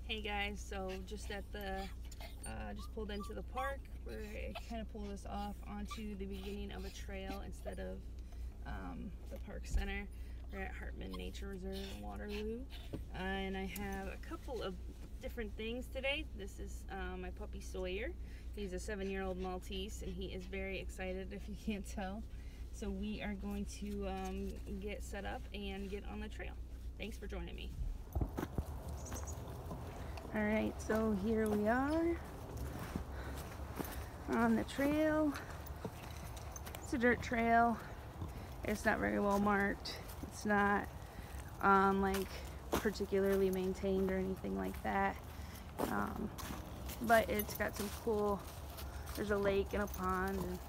Hey guys, so just at the just pulled into the park. We're kind of pulled us off onto the beginning of a trail instead of the park center. We're at Hartman Nature Reserve in Waterloo, and I have a couple of different things today. This is my puppy Sawyer. He's a 7-year-old Maltese, and he is very excited if you can't tell. So we are going to get set up and get on the trail. Thanks for joining me. Alright, so here we are on the trail. It's a dirt trail. It's not very well marked. It's not like particularly maintained or anything like that. But it's got some cool, there's a lake and a pond and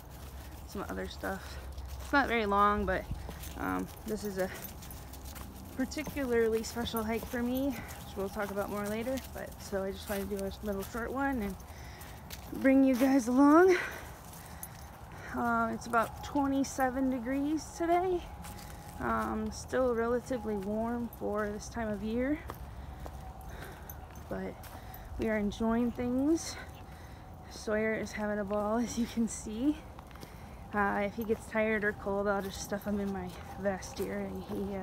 some other stuff. It's not very long, but this is a particularly special hike for me, which we'll talk about more later. But so I just wanted to do a little short one and bring you guys along. It's about 27 degrees today. Still relatively warm for this time of year, but we are enjoying things. Sawyer is having a ball, as you can see. If he gets tired or cold, I'll just stuff him in my vest here, and he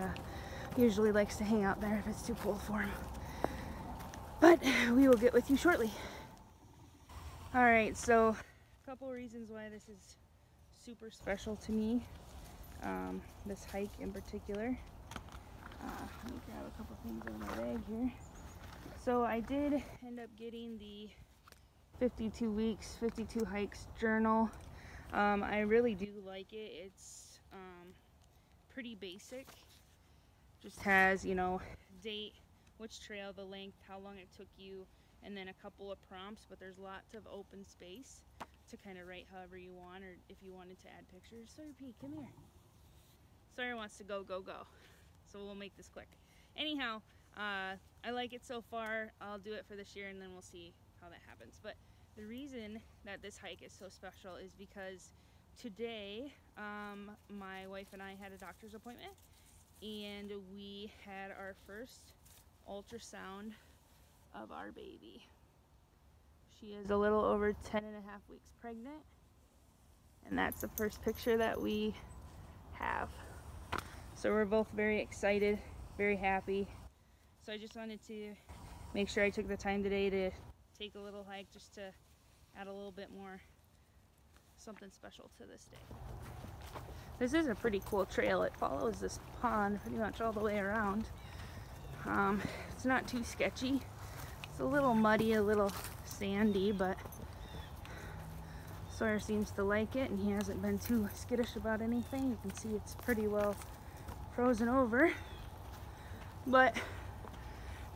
usually likes to hang out there if it's too cold for him. But we will get with you shortly. Alright, so a couple of reasons why this is super special to me. This hike in particular. Let me grab a couple things in my bag here. So I did end up getting the 52 weeks, 52 hikes journal. I really do like it. It's pretty basic. Just has, you know, date, which trail, the length, how long it took you, and then a couple of prompts, but there's lots of open space to kind of write however you want, or if you wanted to add pictures. Sawyer P, come here. Sawyer wants to go, so we'll make this quick. Anyhow, I like it so far. I'll do it for this year and then we'll see how that happens. But the reason that this hike is so special is because today my wife and I had a doctor's appointment, and we had our first ultrasound of our baby. She is a little over 10.5 weeks pregnant, and that's the first picture that we have. So we're both very excited, very happy. So I just wanted to make sure I took the time today to take a little hike, just to add a little bit more something special to this day. This is a pretty cool trail. It follows this pond pretty much all the way around. It's not too sketchy. It's a little muddy, a little sandy, but Sawyer seems to like it, and he hasn't been too skittish about anything. You can see it's pretty well frozen over, but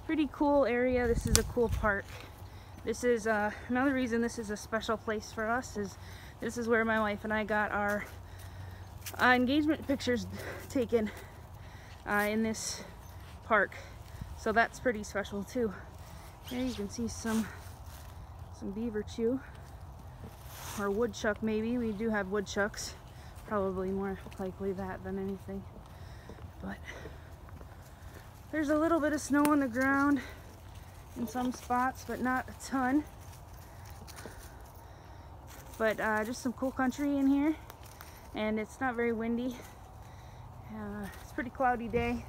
pretty cool area. This is a cool park. This is another reason this is a special place for us, is this is where my wife and I got our engagement pictures taken in this park. So that's pretty special too. Here you can see some beaver chew, or woodchuck maybe. We do have woodchucks, probably more likely that than anything. But there's a little bit of snow on the ground in some spots, but not a ton. But just some cool country in here, and it's not very windy. It's a pretty cloudy day,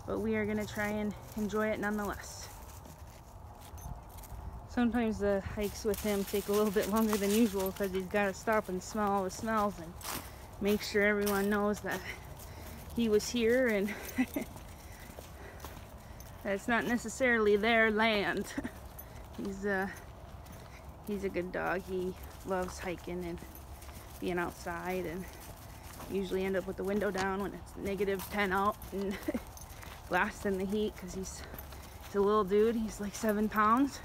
but we are gonna try and enjoy it nonetheless. Sometimes the hikes with him take a little bit longer than usual because he's got to stop and smell all the smells and make sure everyone knows that he was here and that it's not necessarily their land. He's a good dog. He loves hiking and being outside, and usually end up with the window down when it's -10 out and blasting the heat, because he's a little dude. He's like 7 pounds.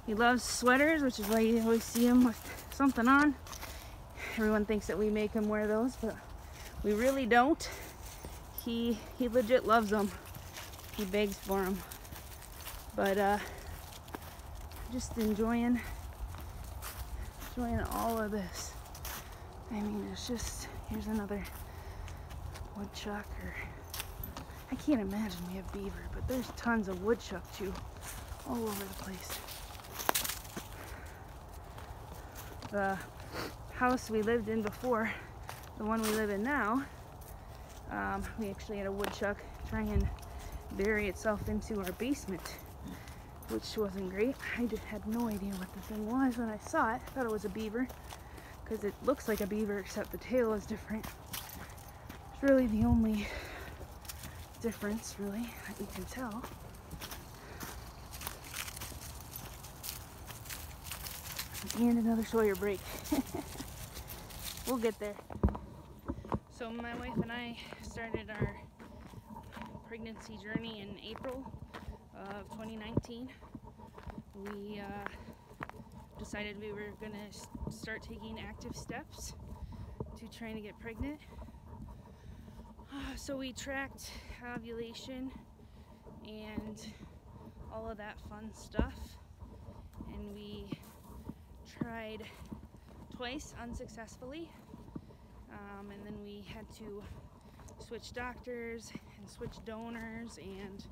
He loves sweaters, which is why you always see him with something on. Everyone thinks that we make him wear those, but we really don't. He legit loves them. He begs for them. But just enjoying all of this. I mean, it's just, here's another woodchuck, or I can't imagine we have beaver, but there's tons of woodchuck too. all over the place. The house we lived in before, the one we live in now, we actually had a woodchuck try and bury itself into our basement, which wasn't great. I just had no idea what the thing was when I saw it. I thought it was a beaver, because it looks like a beaver except the tail is different. It's really the only difference, really, that you can tell. And another Sawyer break. We'll get there. So my wife and I started our pregnancy journey in April of 2019. We decided we were going to start taking active steps to trying to get pregnant. So we tracked ovulation and all of that fun stuff, and we tried twice unsuccessfully, and then we had to switch doctors and switch donors and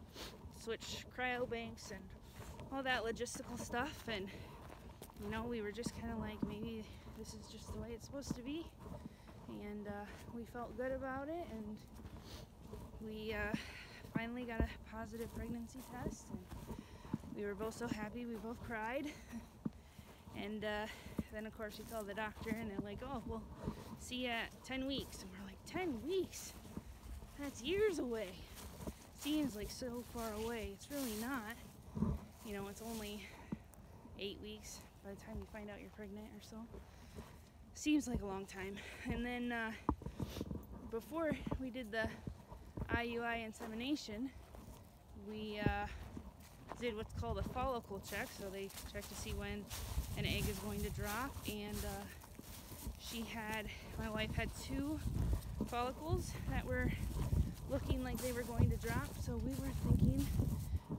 switch cryobanks and all that logistical stuff. And you know, we were just kind of like, maybe this is just the way it's supposed to be, and we felt good about it, and we finally got a positive pregnancy test, and we were both so happy. We both cried. And then of course we called the doctor, and they're like, oh, we'll see you at 10 weeks. And we're like, 10 weeks? That's years away. Seems like so far away. It's really not. You know, it's only 8 weeks by the time you find out you're pregnant or so. Seems like a long time. And then before we did the IUI insemination, we did what's called a follicle check. So they check to see when an egg is going to drop, and my wife had 2 follicles that were looking like they were going to drop, so we were thinking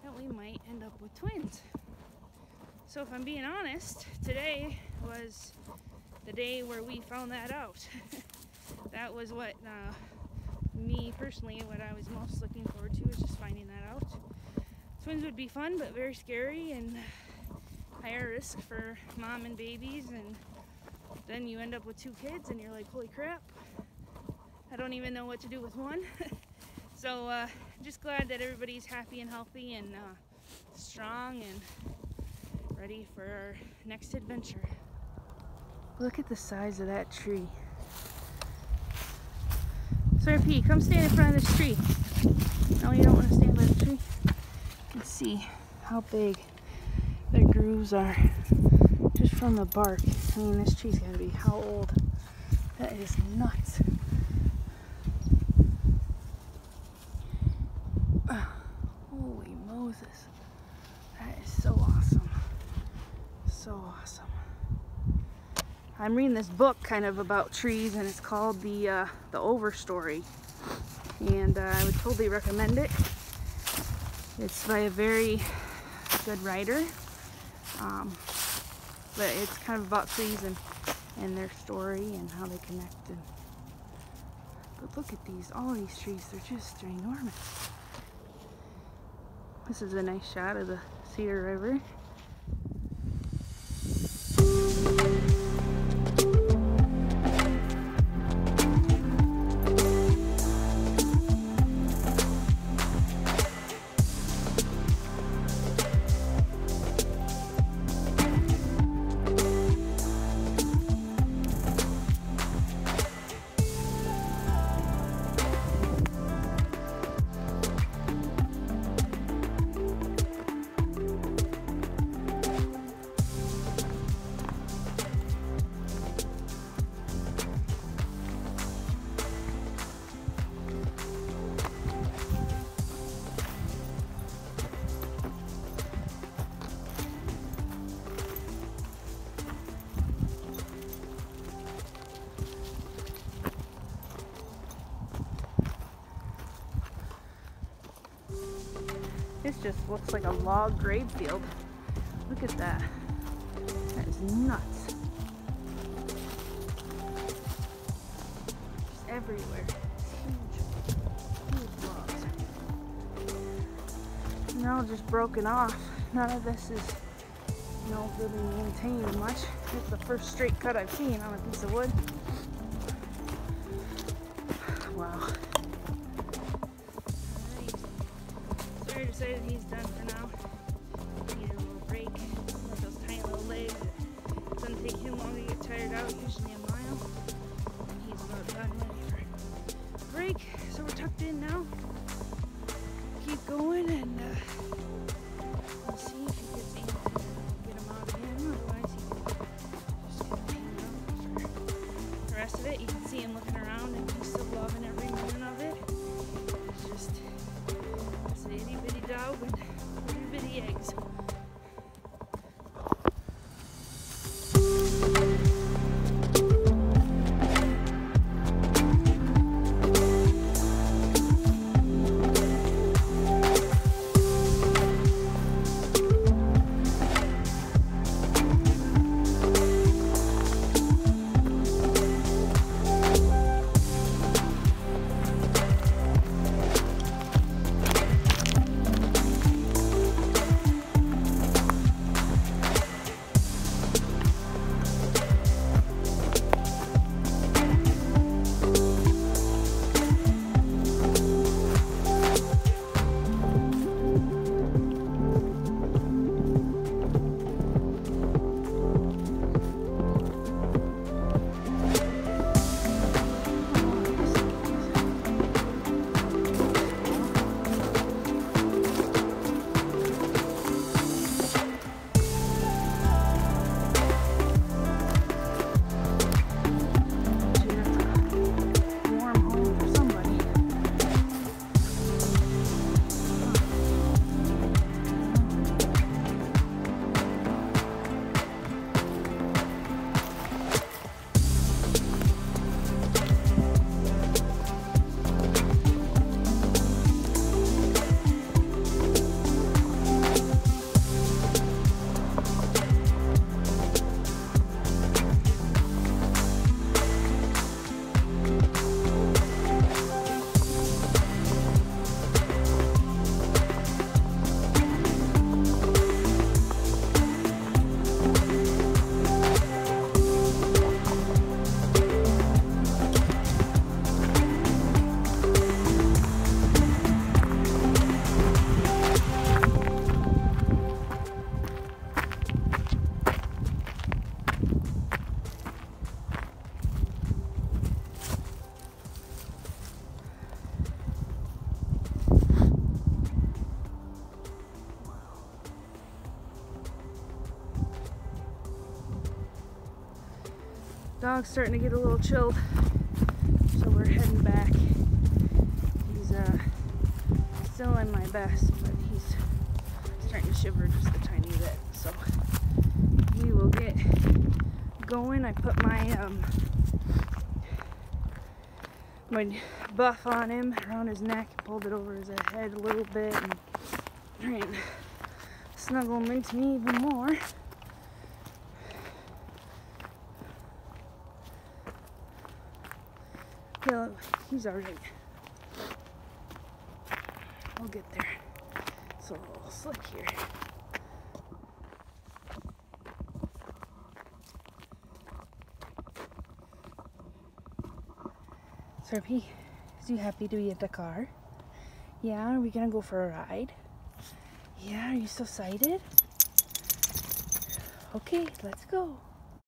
that we might end up with twins. So if I'm being honest, today was the day where we found that out. That was what me personally, what I was most looking forward to, is just finding that out. Twins would be fun, but very scary and higher risk for mom and babies, and then you end up with 2 kids and you're like, holy crap, I don't even know what to do with one. So just glad that everybody's happy and healthy and strong and ready for our next adventure. Look at the size of that tree. Sir P, come stand in front of this tree. No, you don't want to stand by the tree. You can see how big the grooves are just from the bark. I mean, this tree's gonna be how old? That is nuts. Holy Moses. That is so awesome. So awesome. I'm reading this book kind of about trees, and it's called the Overstory. And I would totally recommend it. It's by a very good writer. But it's kind of about trees and their story and how they connect. But look at these, all these trees, they're enormous. This is a nice shot of the Cedar River. This just looks like a log grave field. Look at that. That is nuts. Just everywhere. Huge logs. And they're all just broken off. none of this is, you know, really maintained much. It's the first straight cut I've seen on a piece of wood. Wow. Alright. So I decided he's done for now. Need a little break. With those tiny little legs. It doesn't take him long to get tired out, usually a mile. He's about done, ready for a break. So we're tucked in now. Keep going and we'll see if he gets in to get him out again. Otherwise he can just kind of hang out for the rest of it. You can see him looking around and he's still loving every minute of it. It's just an itty bitty dog with itty bitty eggs. Dog's starting to get a little chilled, so we're heading back. He's still in my best, but he's starting to shiver just a tiny bit. So we will get going. I put my my buff on him around his neck and pulled it over his head a little bit and trying to snuggle him into me even more. Yeah, he's alright. I'll get there. It's a little slick here. Serpy, is you happy to be at the car? Yeah, are we gonna go for a ride? Yeah, are you so excited? Okay, let's go.